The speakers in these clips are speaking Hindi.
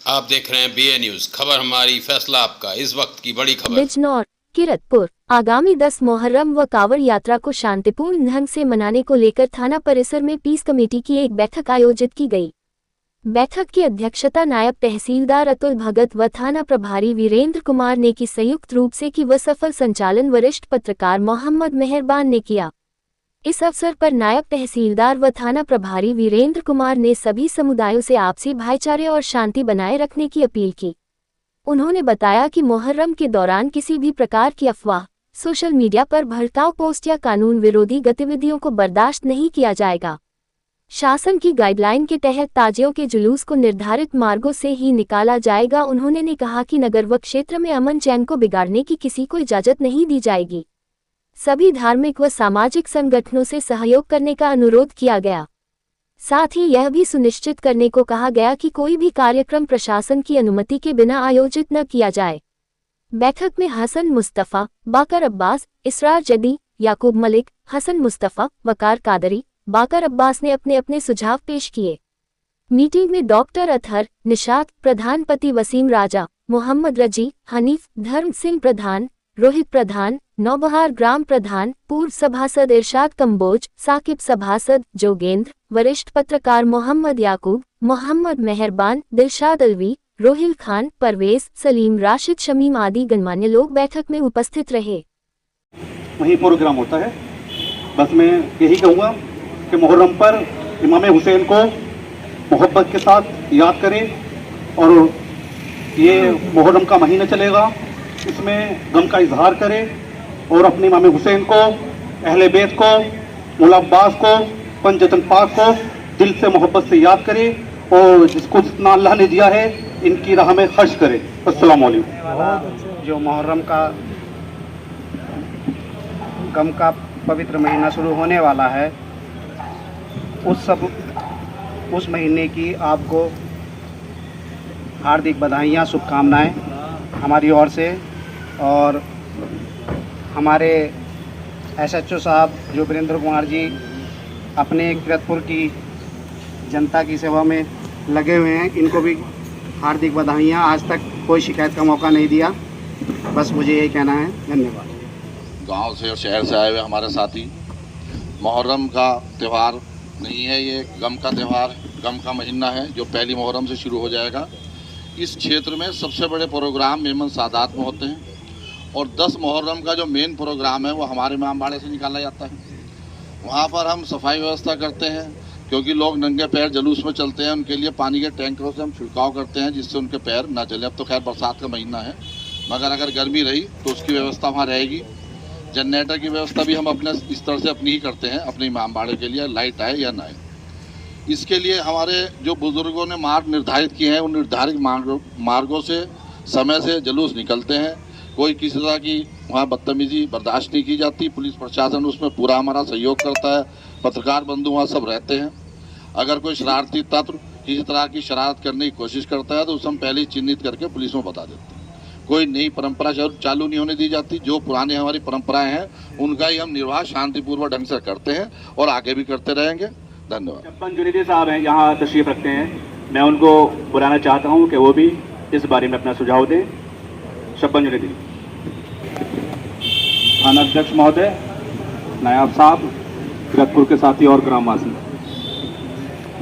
आप देख रहे हैं BA न्यूज, खबर हमारी फैसला आपका। इस वक्त की बड़ी खबर। बिजनौर किरतपुर आगामी 10 मुहर्रम व कांवड़ यात्रा को शांतिपूर्ण ढंग से मनाने को लेकर थाना परिसर में पीस कमेटी की एक बैठक आयोजित की गई। बैठक की अध्यक्षता नायब तहसीलदार अतुल भगत व थाना प्रभारी वीरेंद्र कुमार ने की संयुक्त रूप से की व सफल संचालन वरिष्ठ पत्रकार मोहम्मद मेहरबान ने किया। इस अवसर पर नायब तहसीलदार व थाना प्रभारी वीरेंद्र कुमार ने सभी समुदायों से आपसी भाईचारे और शांति बनाए रखने की अपील की। उन्होंने बताया कि मुहर्रम के दौरान किसी भी प्रकार की अफवाह, सोशल मीडिया पर भड़काऊ पोस्ट या कानून विरोधी गतिविधियों को बर्दाश्त नहीं किया जाएगा। शासन की गाइडलाइन के तहत ताजियों के जुलूस को निर्धारित मार्गों से ही निकाला जाएगा। उन्होंने कहा कि नगर व क्षेत्र में अमन चैन को बिगाड़ने की किसी को इजाजत नहीं दी जाएगी। सभी धार्मिक व सामाजिक संगठनों से सहयोग करने का अनुरोध किया गया। साथ ही यह भी सुनिश्चित करने को कहा गया कि कोई भी कार्यक्रम प्रशासन की अनुमति के बिना आयोजित न किया जाए। बैठक में हसन मुस्तफ़ा, बाकर अब्बास, इसरार जदी, याकूब मलिक, हसन मुस्तफ़ा, वकार कादरी, बाकर अब्बास ने अपने अपने सुझाव पेश किए। मीटिंग में डॉक्टर अतहर, निशात, प्रधानपति वसीम राजा, मोहम्मद रजी, हनीफ, धर्म सिंह प्रधान, रोहित प्रधान, नौबहार ग्राम प्रधान, पूर्व सभासद इरशाद कंबोज, साकिब सभासद जोगेंद्र, वरिष्ठ पत्रकार मोहम्मद याकूब, मोहम्मद मेहरबान, दिलशाद अलवी, रोहिल खान, परवेज, सलीम, राशिद, शमीम आदि गणमान्य लोग बैठक में उपस्थित रहे। वही प्रोग्राम होता है। बस मैं यही कहूँगा कि मुहर्रम पर इमाम हुसैन को मोहब्बत के साथ याद करें और ये मुहर्रम का महीना चलेगा, इसमें गम का इजहार करें और अपने इमाम हुसैन को, अहले बैत को, मौला अब्बास को, पंजतन पाक को दिल से मोहब्बत से याद करें और जिसको जितना अल्लाह ने दिया है इनकी राह में खर्च करें। अस्सलाम वालेकुम। जो मुहर्रम का गम का पवित्र महीना शुरू होने वाला है, उस महीने की आपको हार्दिक बधाइयाँ, शुभकामनाएं हमारी ओर से। और हमारे SHO साहब जो वीरेंद्र कुमार जी अपने किरतपुर की जनता की सेवा में लगे हुए हैं, इनको भी हार्दिक बधाइयाँ। आज तक कोई शिकायत का मौका नहीं दिया। बस मुझे यही कहना है। धन्यवाद। गांव से और शहर से आए हुए हमारे साथी, मुहर्रम का त्यौहार नहीं है, ये गम का त्यौहार, गम का महीना है जो पहली मुहर्रम से शुरू हो जाएगा। इस क्षेत्र में सबसे बड़े प्रोग्राम मेमन सादात में होते हैं और 10 मुहर्रम का जो मेन प्रोग्राम है वो हमारे इमामबाड़े से निकाला जाता है। वहाँ पर हम सफाई व्यवस्था करते हैं, क्योंकि लोग नंगे पैर जुलूस में चलते हैं, उनके लिए पानी के टैंकरों से हम छिड़काव करते हैं जिससे उनके पैर ना जले। अब तो खैर बरसात का महीना है, मगर अगर गर्मी रही तो उसकी व्यवस्था वहाँ रहेगी। जनरेटर की व्यवस्था भी हम अपने इस तरह से अपनी ही करते हैं अपने इमामबाड़े के लिए, लाइट आए या ना आए। इसके लिए हमारे जो बुज़ुर्गों ने मार्ग निर्धारित किए हैं, उन निर्धारित मार्गों से समय से जुलूस निकलते हैं। कोई किसी तरह की वहाँ बदतमीजी बर्दाश्त नहीं की जाती। पुलिस प्रशासन उसमें पूरा हमारा सहयोग करता है, पत्रकार बंधु वहाँ सब रहते हैं। अगर कोई शरारती तत्व किसी तरह की शरारत करने की कोशिश करता है तो उसे हम पहले ही चिन्हित करके पुलिस में बता देते हैं। कोई नई परंपरा चालू नहीं होने दी जाती। जो पुरानी हमारी परंपराएं हैं उनका ही हम निर्वाह शांतिपूर्वक ढंग से करते हैं और आगे भी करते रहेंगे। धन्यवाद। छप्पन जुनेदी साहब हैं, यहाँ तशरीफ रखते हैं। मैं उनको बुलाना चाहता हूँ कि वो भी इस बारे में अपना सुझाव दें। छप्पन जुनेदी। थाना अध्यक्ष महोदय, नायब साहब, किरतपुर के साथी और ग्रामवासी,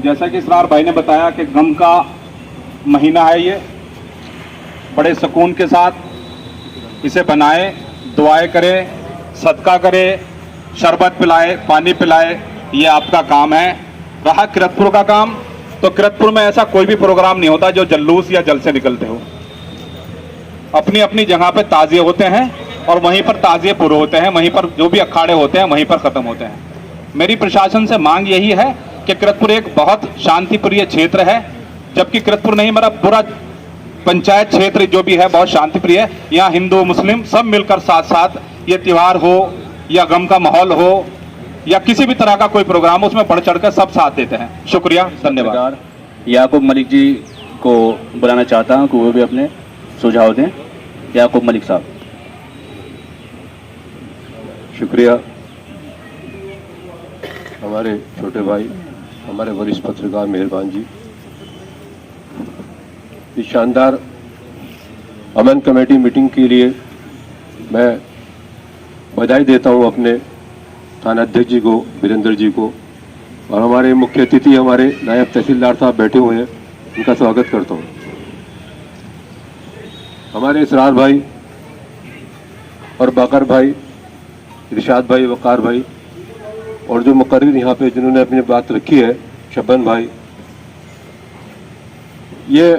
जैसा कि इसरार भाई ने बताया कि गम का महीना है, ये बड़े सुकून के साथ इसे बनाए, दुआएं करें, सदका करें, शरबत पिलाए, पानी पिलाए, ये आपका काम है। रहा किरतपुर का काम, तो किरतपुर में ऐसा कोई भी प्रोग्राम नहीं होता जो जुलूस या जल से निकलते हो। अपनी अपनी जगह पे ताजिए होते हैं और वहीं पर ताजिए पूरे होते हैं, वहीं पर जो भी अखाड़े होते हैं वहीं पर ख़त्म होते हैं। मेरी प्रशासन से मांग यही है कि किरतपुर एक बहुत शांतिप्रिय क्षेत्र है, जबकि किरतपुर नहीं, मेरा पूरा पंचायत क्षेत्र जो भी है बहुत शांतिप्रिय है। यहाँ हिंदू मुस्लिम सब मिलकर साथ साथ ये त्यौहार हो या गम का माहौल हो या किसी भी तरह का कोई प्रोग्राम हो, उसमें बढ़ चढ़कर सब साथ देते हैं। शुक्रिया, धन्यवाद। याकूब मलिक जी को बुलाना चाहता हूँ कि वो भी अपने सुझाव दें। याकूब मलिक साहब। शुक्रिया। हमारे छोटे भाई, हमारे वरिष्ठ पत्रकार मेहरबान जी, इस शानदार अमन कमेटी मीटिंग के लिए मैं बधाई देता हूं अपने थाना अध्यक्ष जी को, वीरेंद्र जी को, और हमारे मुख्य अतिथि हमारे नायब तहसीलदार साहब बैठे हुए हैं, उनका स्वागत करता हूं। हमारे इसरार भाई और बाकर भाई, इरशाद भाई, वकार भाई, और जो मुकर्रिर यहाँ पे जिन्होंने अपनी बात रखी है, शबन भाई, ये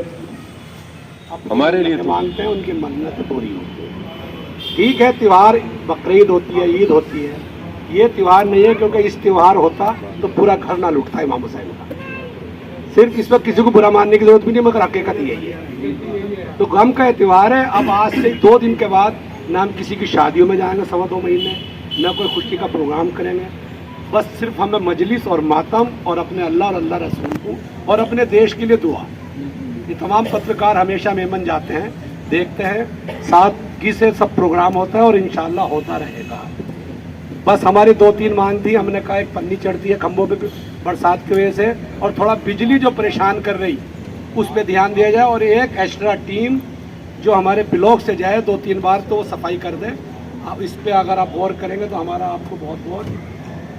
हमारे लिए मांगते हैं, उनकी मन्नत पूरी होती है। ठीक है, त्यौहार बकरीद होती है, ईद होती है, ये त्यौहार नहीं है, क्योंकि इस त्यौहार होता तो पूरा घर ना लुटता इमाम हुसैन का। सिर्फ इस वक्त किसी को बुरा मानने की जरूरत भी नहीं, मगर हकीकत यही है। तो गम का त्यौहार है। अब आज से 2 दिन के बाद ना हम किसी की शादियों में जाएंगे 2.25 महीने, ना कोई खुशी का प्रोग्राम करेंगे। बस सिर्फ हमें मजलिस और मातम और अपने अल्लाह और अल्लाह रसूल को और अपने देश के लिए दुआ। ये तमाम पत्रकार हमेशा मेमन जाते हैं, देखते हैं, सादगी से सब प्रोग्राम होता है और इंशाल्लाह होता रहेगा। बस हमारी 2-3 मांग थी। हमने कहा एक पन्नी चढ़ती है खंभों पे बरसात की वजह से, और थोड़ा बिजली जो परेशान कर रही उस पर ध्यान दिया जाए, और एक एक्स्ट्रा टीम जो हमारे ब्लॉक से जाए 2-3 बार तो वो सफाई कर दे। अब इस पर अगर आप गौर करेंगे तो हमारा आपको बहुत बहुत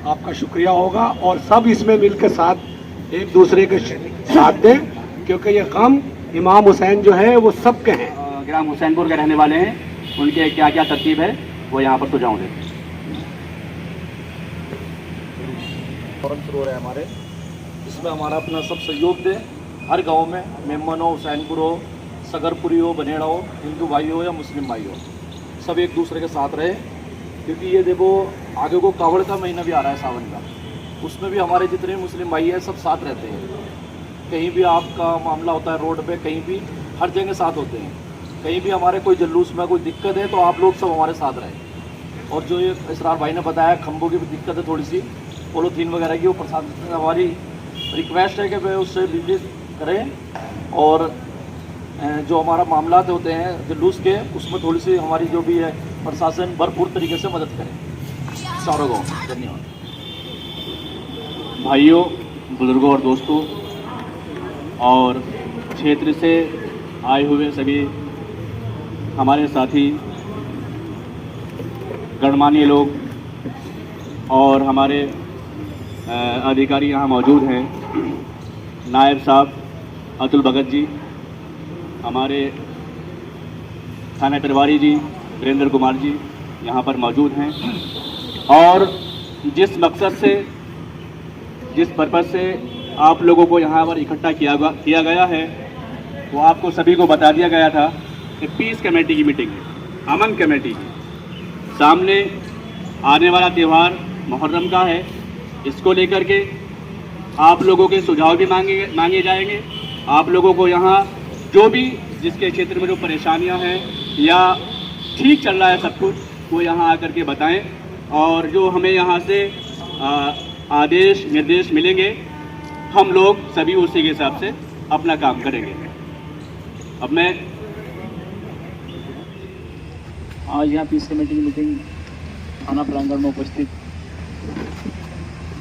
आपका शुक्रिया होगा, और सब इसमें मिल के साथ एक दूसरे के साथ दें, क्योंकि ये गम इमाम हुसैन जो है वो सबके हैं। ग्राम हुसैनपुर के रहने वाले हैं, उनके क्या क्या तरतीब है वो यहाँ पर सुझाव दें। फौरन शुरू हो रहा है हमारे, इसमें हमारा अपना सब सहयोग दे। हर गांव में मेमन हो, हुसैनपुर हो, सगरपुरी हो, बनेड़ा हो, हिंदू भाई हो या मुस्लिम भाई हो, सब एक दूसरे के साथ रहे। क्योंकि ये देखो आगे को कावड़ का महीना भी आ रहा है, सावन का, उसमें भी हमारे जितने मुस्लिम भाई हैं सब साथ रहते हैं। कहीं भी आपका मामला होता है रोड पे, कहीं भी, हर जगह साथ होते हैं। कहीं भी हमारे कोई जुलूस में कोई दिक्कत है तो आप लोग सब हमारे साथ रहें। और जो ये इसरार भाई ने बताया खंभों की भी दिक्कत है थोड़ी सी, पॉलीथीन वगैरह की, वो प्रशासन से हमारी रिक्वेस्ट है कि वे उससे विजिट करें, और जो हमारा मामला होते हैं जुलूस के, उसमें थोड़ी सी हमारी जो भी है प्रशासन भरपूर तरीके से मदद करें चारों गाँव। धन्यवाद। भाइयों, बुजुर्गों और दोस्तों, और क्षेत्र से आए हुए सभी हमारे साथी, गणमान्य लोग और हमारे अधिकारी यहाँ मौजूद हैं। नायब साहब अतुल भगत जी, हमारे थाना प्रभारी जी वीरेंद्र कुमार जी यहाँ पर मौजूद हैं, और जिस मकसद से, जिस पर्पज़ से आप लोगों को यहाँ पर इकट्ठा किया गया है, वो आपको सभी को बता दिया गया था कि पीस कमेटी की मीटिंग है, अमन कमेटी की। सामने आने वाला त्यौहार मुहर्रम का है, इसको लेकर के आप लोगों के सुझाव भी मांगे जाएंगे। आप लोगों को यहाँ जो भी जिसके क्षेत्र में जो परेशानियाँ हैं या ठीक चल रहा है सब कुछ, वो यहाँ आकर के बताएं, और जो हमें यहाँ से आदेश निर्देश मिलेंगे, हम लोग सभी उसी के हिसाब से अपना काम करेंगे। अब मैं आज यहाँ पीस कमेटी की मीटिंग थाना प्रांगण में उपस्थित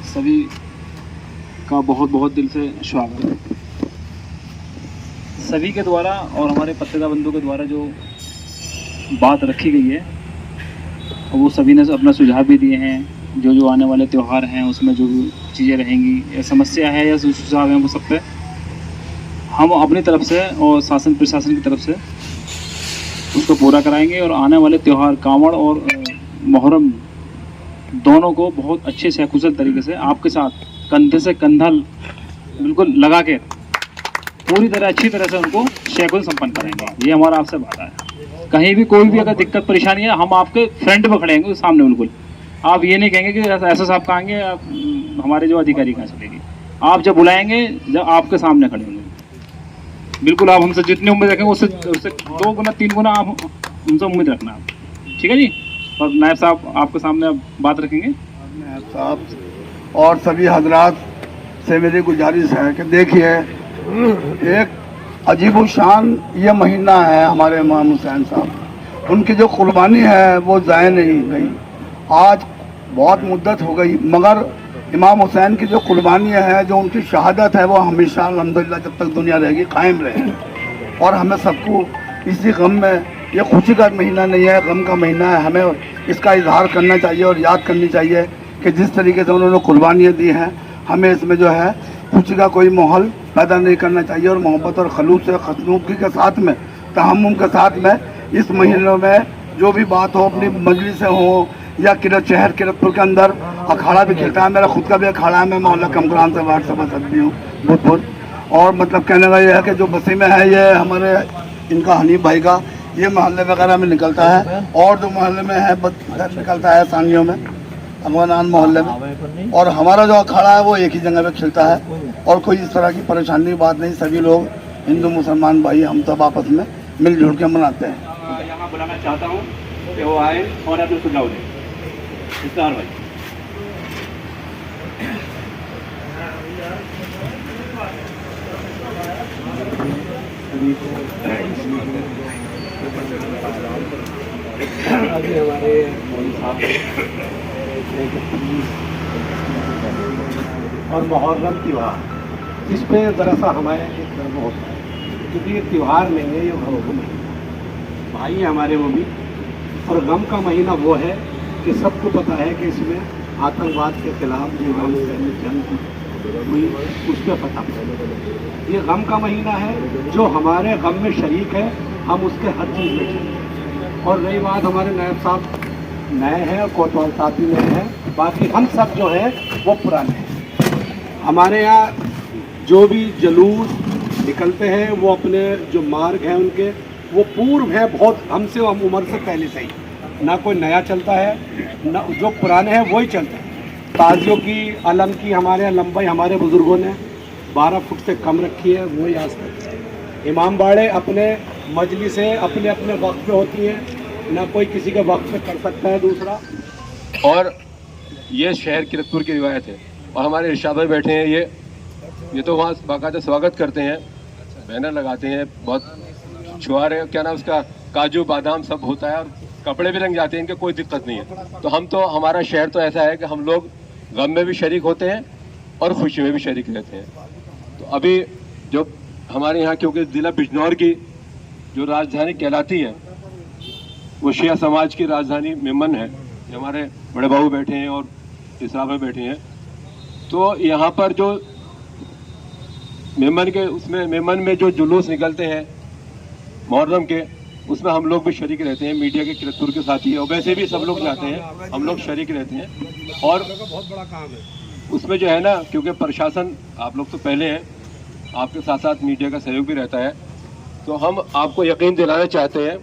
सभी का बहुत बहुत दिल से स्वागत है। सभी के द्वारा और हमारे पत्रकार बंधु के द्वारा जो बात रखी गई है, वो सभी ने अपना सुझाव भी दिए हैं। जो आने वाले त्यौहार हैं उसमें जो चीज़ें रहेंगी या समस्या है या सुझाव हैं, वो सब पे हम अपनी तरफ से और शासन प्रशासन की तरफ से उसको पूरा कराएंगे, और आने वाले त्यौहार कांवड़ और मुहर्रम दोनों को बहुत अच्छे से कुशल तरीके से आपके साथ कंधे से कंधा बिल्कुल लगा के पूरी तरह अच्छी तरह से उनको शेखुल संपन्न करेंगे। ये हमारा आपसे वादा है। कहीं भी कोई भी अगर दिक्कत परेशानी है, हम आपके फ्रंट पर खड़े होंगे सामने। बिल्कुल आप ये नहीं कहेंगे कि ऐसा साहब कहेंगे, हमारे जो अधिकारी कहाँ चलेगी। आप जब बुलाएंगे, जब आपके सामने खड़े होंगे, बिल्कुल आप हमसे जितनी उम्मीद रखेंगे उससे 2 गुना 3 गुना आप हमसे उम्मीद रखना आप, ठीक है जी। और नायब साहब आपके सामने आप बात रखेंगे। नायब साहब और सभी हजरात से मेरी गुजारिश है कि देखिए, एक अजीब शान ये महीना है हमारे इमाम हुसैन साहब, उनकी जो कुर्बानी है वो ज़ाया नहीं गई। आज बहुत मुद्दत हो गई, मगर इमाम हुसैन की जो कुर्बानी है, जो उनकी शहादत है, वो हमेशा अल्हम्दुलिल्लाह जब तक दुनिया रहेगी कायम रहे। और हमें सबको इसी गम में, ये खुशी का महीना नहीं है, गम का महीना है, हमें इसका इजहार करना चाहिए और याद करनी चाहिए कि जिस तरीके से उन्होंने कुर्बानियाँ दी हैं, हमें इसमें जो है खुशी का कोई माहौल पैदा नहीं करना चाहिए और मोहब्बत और खलूस से खसनूकी के साथ में, तहम्मुम के साथ में इस महीनों में जो भी बात हो, अपनी मजलिसें हो या शहर किरतपुर के अंदर अखाड़ा भी खिलता है। मेरा खुद का भी अखाड़ा है, मैं मोहल्ला कमरान से वार्ड सभा सदस्य हूँ भूतपुर। और मतलब कहने का ये है कि जो बसी में है, ये हमारे इनका हनीफ भाई का ये मोहल्ले वगैरह में निकलता है, और जो मोहल्ले में है निकलता है सानियों में, अमनान मोहल्ले में। और हमारा जो अखाड़ा है वो एक ही जगह पे खिलता है और कोई इस तरह की परेशानी की बात नहीं। सभी लोग हिंदू मुसलमान भाई हम सब आपस में मिलजुल के मनाते हैं। यहाँ बुलाना चाहता हूँ कि वो आए और अपने सुझाव दें। इफ्तार भाई। अभी हमारे मौलवी साहब और मुहर्रम त्यौहार, इस पे ज़रा सा हमारे एक गर्व होता है, क्योंकि ये त्यौहार नहीं है, ये हुक्म है। भाई है हमारे वो भी। और गम का महीना वो है कि सबको पता है कि इसमें आतंकवाद के खिलाफ जो जंग हुई उस पर पता। ये गम का महीना है, जो हमारे गम में शरीक है हम उसके हर चीज़ में शरीक। और रही बात, हमारे नायब साहब नए हैं और कोतवाल साहब भी नए हैं, बाकी हम सब जो है वो पुराने हैं। हमारे यहाँ जो भी जुलूस निकलते हैं वो अपने जो मार्ग हैं उनके वो पूर्व है, बहुत हमसे हम उम्र से पहले से ही, ना कोई नया चलता है ना जो पुराने हैं वही चलते हैं। ताजियों की अलम की हमारे यहाँ लंबाई हमारे बुज़ुर्गों ने 12 फुट से कम रखी है, वही आज तक। इमाम बाड़े अपने मजलिसें अपने अपने वक्त पे होती हैं, ना कोई किसी के वक्त पे कर सकता है दूसरा। और ये शहर किरतपुर की रिवायत है। और हमारे इरशाद भाई बैठे हैं, ये तो वहाँ बाकायदा स्वागत करते हैं, बैनर लगाते हैं, बहुत शुआर है, क्या नाम उसका, काजू बादाम सब होता है और कपड़े भी रंग जाते हैं, इनके कोई दिक्कत नहीं है। तो हम तो, हमारा शहर तो ऐसा है कि हम लोग गम में भी शरीक होते हैं और खुशी में भी शरीक रहते हैं। तो अभी जो हमारे यहाँ, क्योंकि ज़िला बिजनौर की जो राजधानी कहलाती है वो शिया समाज की राजधानी मेमन है, हमारे बड़े बाबू बैठे हैं और इसरा भाई बैठे हैं। तो यहाँ पर जो मेमन में जो जुलूस निकलते हैं मुहर्रम के, उसमें हम लोग भी शरीक रहते हैं, मीडिया के किरतपुर के साथी और वैसे भी सब लोग जाते हैं, हम लोग शरीक रहते हैं। और बहुत बड़ा काम है उसमें जो है ना, क्योंकि प्रशासन, आप लोग तो पहले हैं, आपके साथ साथ मीडिया का सहयोग भी रहता है। तो हम आपको यकीन दिलाना चाहते हैं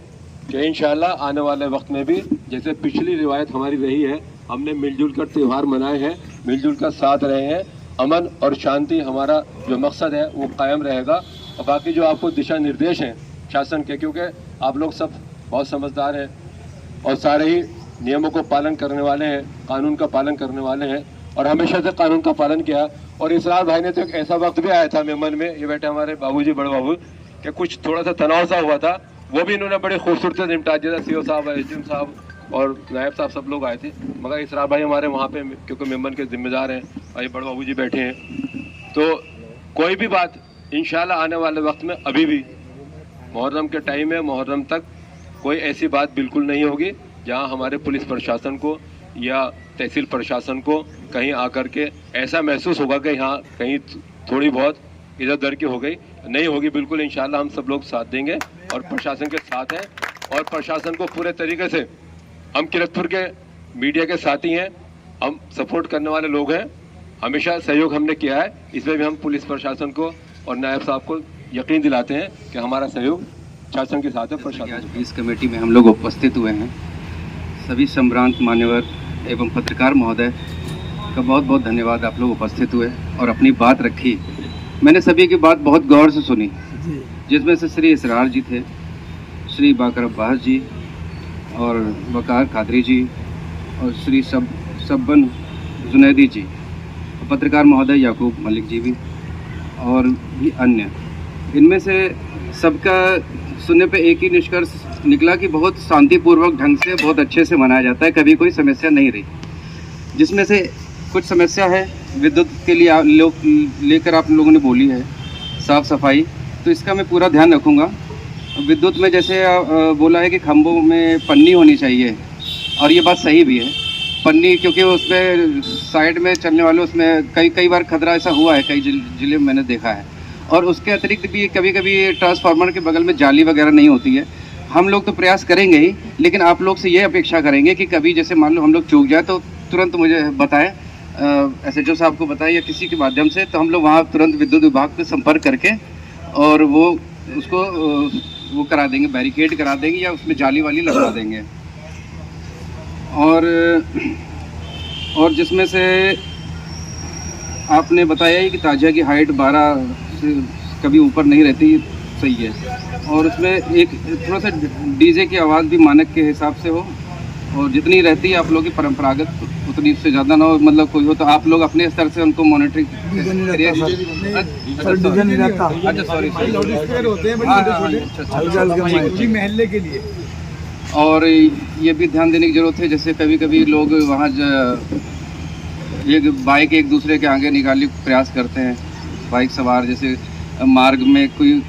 कि इंशाल्लाह आने वाले वक्त में भी, जैसे पिछली रिवायत हमारी रही है, हमने मिलजुल कर त्यौहार मनाए हैं, मिलजुल कर साथ रहे हैं, अमन और शांति हमारा जो मकसद है वो कायम रहेगा। और बाकी जो आपको दिशा निर्देश हैं शासन के, क्योंकि आप लोग सब बहुत समझदार हैं और सारे ही नियमों को पालन करने वाले हैं, कानून का पालन करने वाले हैं और हमेशा से कानून का पालन किया। और इसरार भाई ने तो एक ऐसा वक्त भी आया था मेमन में, ये बैठे हमारे बाबूजी, बड़े बाबू, कि कुछ थोड़ा सा तनाव सा हुआ था, वो भी इन्होंने बड़ी खूबसूरती से निपटा दिया था। सीओ साहब, एसडीएम साहब और नायब साहब सब लोग आए थे, मगर इसरार भाई हमारे वहाँ पे क्योंकि मेमन के जिम्मेदार हैं और ये बड़े बाबूजी बैठे हैं। तो कोई भी बात इंशाल्लाह आने वाले वक्त में, अभी भी मुहर्रम के टाइम में, मुहर्रम तक कोई ऐसी बात बिल्कुल नहीं होगी जहां हमारे पुलिस प्रशासन को या तहसील प्रशासन को कहीं आकर के ऐसा महसूस होगा कि यहाँ कहीं थोड़ी बहुत इधर उधर की हो गई, नहीं होगी। बिल्कुल इंशाल्लाह हम सब लोग साथ देंगे और प्रशासन के साथ हैं और प्रशासन को पूरे तरीके से, हम किरतपुर के मीडिया के साथी हैं, हम सपोर्ट करने वाले लोग हैं, हमेशा सहयोग हमने किया है। इसमें भी हम पुलिस प्रशासन को और नायब साहब को यकीन दिलाते हैं कि हमारा सहयोग शासन के साथ है। प्रशासन आज पीस कमेटी में हम लोग उपस्थित हुए हैं, सभी संभ्रांत मान्यवर एवं पत्रकार महोदय का बहुत बहुत धन्यवाद। आप लोग उपस्थित हुए और अपनी बात रखी। मैंने सभी की बात बहुत गौर से सुनी, जिसमें से श्री इसरार जी थे, श्री बाकर अब्बास जी और वकार कादरी जी और श्री सब्बन जुनैदी जी, पत्रकार महोदय याकूब मलिक जी भी और भी अन्य। इनमें से सबका सुनने पे एक ही निष्कर्ष निकला कि बहुत शांतिपूर्वक ढंग से, बहुत अच्छे से मनाया जाता है, कभी कोई समस्या नहीं रही। जिसमें से कुछ समस्या है विद्युत के लिए लेकर आप लोगों ने बोली है, साफ़ सफाई, तो इसका मैं पूरा ध्यान रखूँगा विद्युत में जैसे बोला है कि खंभों में पन्नी होनी चाहिए, और ये बात सही भी है, पन्नी, क्योंकि उसमें साइड में चलने वाले उसमें कई बार खतरा ऐसा हुआ है, कई जिले में मैंने देखा है। और उसके अतिरिक्त भी कभी कभी ट्रांसफार्मर के बगल में जाली वगैरह नहीं होती है। हम लोग तो प्रयास करेंगे ही, लेकिन आप लोग से ये अपेक्षा करेंगे कि कभी जैसे मान लो हम लोग चूक जाए तो तुरंत मुझे बताएं, SHO साहब को बताएं या किसी के माध्यम से, तो हम लोग वहाँ तुरंत विद्युत विभाग से संपर्क करके और वो उसको वो करा देंगे, बैरिकेड करा देंगे या उसमें जाली वाली लगवा देंगे। और जिसमें से आपने बताया ही कि ताजिया की हाइट 12 से कभी ऊपर नहीं रहती, सही है। और उसमें एक थोड़ा सा डीजे की आवाज़ भी मानक के हिसाब से हो, और जितनी रहती है आप लोगों की परंपरागत उतनी से ज़्यादा ना हो, मतलब कोई हो तो आप लोग अपने स्तर से उनको मॉनिटरिंग करिए। अच्छा सॉरी महल्ले के लिए। और ये भी ध्यान देने की ज़रूरत है, जैसे कभी कभी लोग वहाँ एक बाइक एक दूसरे के आगे निकालने का प्रयास करते हैं, बाइक सवार, जैसे मार्ग में कोई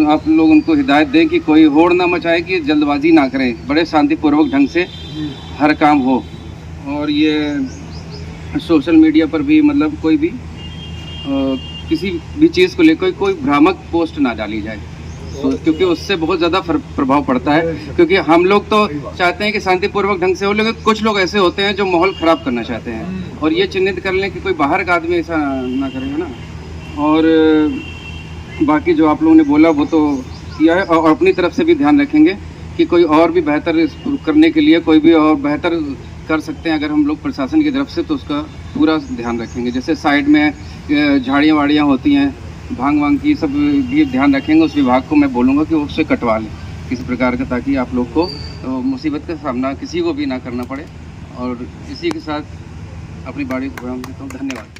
आप लोग उनको हिदायत दें कि कोई होड़ ना मचाए, कि जल्दबाजी ना करें, बड़े शांतिपूर्वक ढंग से हर काम हो। और ये सोशल मीडिया पर भी मतलब कोई भी किसी भी चीज़ को लेकर कोई भ्रामक पोस्ट ना डाली जाए, क्योंकि उससे बहुत ज़्यादा प्रभाव पड़ता है। क्योंकि हम लोग तो चाहते हैं कि शांतिपूर्वक ढंग से हो, लेकिन कुछ लोग ऐसे होते हैं जो माहौल ख़राब करना चाहते हैं, और ये चिन्हित कर लें कि कोई बाहर का आदमी ऐसा ना करेगा ना। और बाकी जो आप लोगों ने बोला वो तो किया है, और अपनी तरफ से भी ध्यान रखेंगे कि कोई और भी बेहतर करने के लिए कोई भी और बेहतर कर सकते हैं अगर हम लोग प्रशासन की तरफ से, तो उसका पूरा ध्यान रखेंगे। जैसे साइड में झाड़ियाँ वाड़ियाँ होती हैं, भांग वांग की, सब भी ध्यान रखेंगे। उस विभाग को मैं बोलूँगा कि उससे कटवा लें किसी प्रकार का, ताकि आप लोग को मुसीबत का सामना किसी को भी ना करना पड़े। और इसी के साथ अपनी बाड़ी को विराम देता हूँ। धन्यवाद।